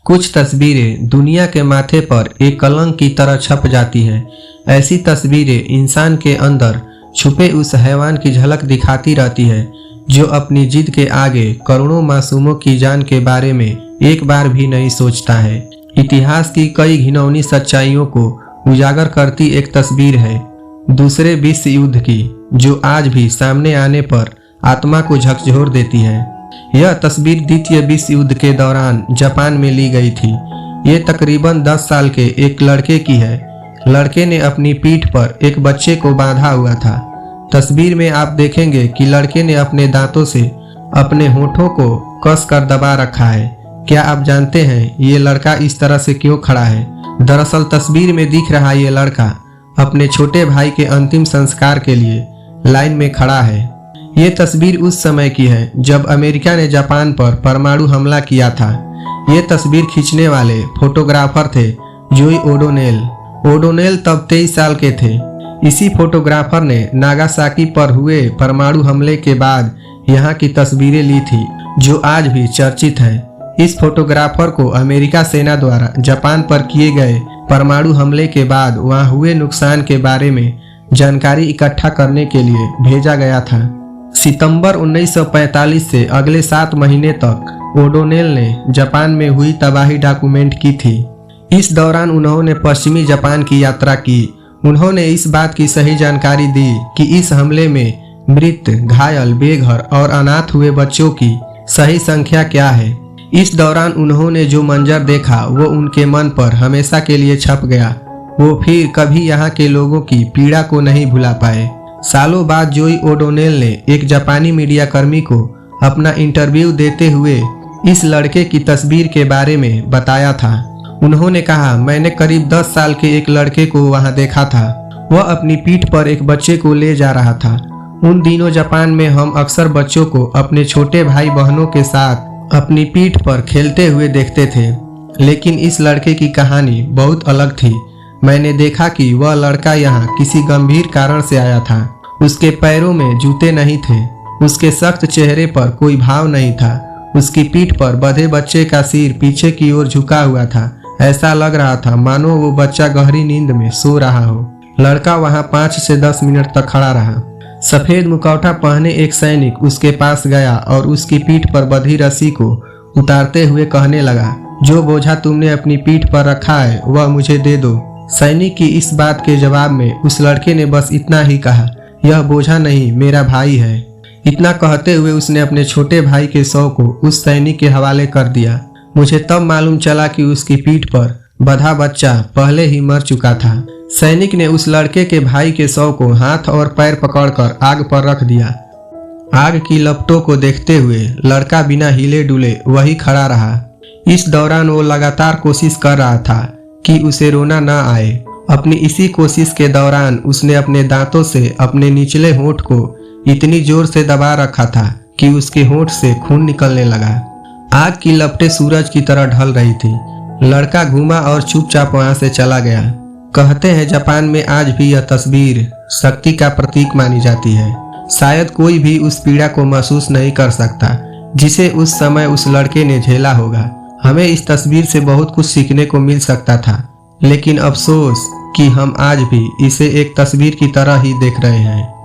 कुछ तस्वीरें दुनिया के माथे पर एक कलंक की तरह छप जाती हैं। ऐसी तस्वीरें इंसान के अंदर छुपे उस हैवान की झलक दिखाती रहती है जो अपनी जिद के आगे करोड़ों मासूमों की जान के बारे में एक बार भी नहीं सोचता है। इतिहास की कई घिनौनी सच्चाइयों को उजागर करती एक तस्वीर है दूसरे विश्व युद्ध की, जो आज भी सामने आने पर आत्मा को झकझोर देती है। यह तस्वीर द्वितीय विश्व युद्ध के दौरान जापान में ली गई थी। ये तकरीबन 10 साल के एक लड़के की है। लड़के ने अपनी पीठ पर एक बच्चे को बांधा हुआ था। तस्वीर में आप देखेंगे कि लड़के ने अपने दांतों से अपने होठों को कस कर दबा रखा है। क्या आप जानते हैं ये लड़का इस तरह से क्यों खड़ा है? दरअसल तस्वीर में दिख रहा ये लड़का अपने छोटे भाई के अंतिम संस्कार के लिए लाइन में खड़ा है। ये तस्वीर उस समय की है जब अमेरिका ने जापान पर परमाणु हमला किया था। ये तस्वीर खींचने वाले फोटोग्राफर थे जोई ओडोनेल। ओडोनेल तब 23 साल के थे। इसी फोटोग्राफर ने नागासाकी पर हुए परमाणु हमले के बाद यहाँ की तस्वीरें ली थी जो आज भी चर्चित है। इस फोटोग्राफर को अमेरिका सेना द्वारा जापान पर किए गए परमाणु हमले के बाद वहां हुए नुकसान के बारे में जानकारी इकट्ठा करने के लिए भेजा गया था। सितंबर 1945 से अगले 7 महीने तक ओडोनेल ने जापान में हुई तबाही डॉक्यूमेंट की थी। इस दौरान उन्होंने पश्चिमी जापान की यात्रा की। उन्होंने इस बात की सही जानकारी दी कि इस हमले में मृत, घायल, बेघर और अनाथ हुए बच्चों की सही संख्या क्या है। इस दौरान उन्होंने जो मंजर देखा वो उनके मन पर हमेशा के लिए छप गया। वो फिर कभी यहाँ के लोगों की पीड़ा को नहीं भुला पाए। सालों बाद जोई ओडोनेल ने एक जापानी मीडिया कर्मी को अपना इंटरव्यू देते हुए इस लड़के की तस्वीर के बारे में बताया था। उन्होंने कहा, मैंने करीब 10 साल के एक लड़के को वहां देखा था। वह अपनी पीठ पर एक बच्चे को ले जा रहा था। उन दिनों जापान में हम अक्सर बच्चों को अपने छोटे भाई बहनों के साथ अपनी पीठ पर खेलते हुए देखते थे, लेकिन इस लड़के की कहानी बहुत अलग थी। मैंने देखा कि वह लड़का यहाँ किसी गंभीर कारण से आया था। उसके पैरों में जूते नहीं थे, उसके सख्त चेहरे पर कोई भाव नहीं था। उसकी पीठ पर बंधे बच्चे का सिर पीछे की ओर झुका हुआ था। ऐसा लग रहा था मानो वो बच्चा गहरी नींद में सो रहा हो। लड़का वहाँ 5 से 10 मिनट तक खड़ा रहा। सफेद मुखौटा पहने एक सैनिक उसके पास गया और उसकी पीठ पर बंधी रस्सी को उतारते हुए कहने लगा, जो बोझा तुमने अपनी पीठ पर रखा है वह मुझे दे दो। सैनिक की इस बात के जवाब में उस लड़के ने बस इतना ही कहा, यह बोझा नहीं, मेरा भाई है। इतना कहते हुए उसने अपने छोटे भाई के शव को उस सैनिक के हवाले कर दिया। मुझे तब मालूम चला कि उसकी पीठ पर बंधा बच्चा पहले ही मर चुका था। सैनिक ने उस लड़के के भाई के शव को हाथ और पैर पकड़कर आग पर रख दिया। आग की लपटों को देखते हुए लड़का बिना हिले डुले वही खड़ा रहा। इस दौरान वो लगातार कोशिश कर रहा था कि उसे रोना न आए। अपनी इसी कोशिश के दौरान उसने अपने दांतों से अपने निचले होंठ को इतनी जोर से दबा रखा था कि उसके होंठ से खून निकलने लगा। आग की लपटें सूरज की तरह ढल रही थी। लड़का घूमा और चुपचाप वहां से चला गया। कहते हैं जापान में आज भी यह तस्वीर शक्ति का प्रतीक मानी जाती है। शायद कोई भी उस पीड़ा को महसूस नहीं कर सकता जिसे उस समय उस लड़के ने झेला होगा। हमें इस तस्वीर से बहुत कुछ सीखने को मिल सकता था, लेकिन अफसोस कि हम आज भी इसे एक तस्वीर की तरह ही देख रहे हैं।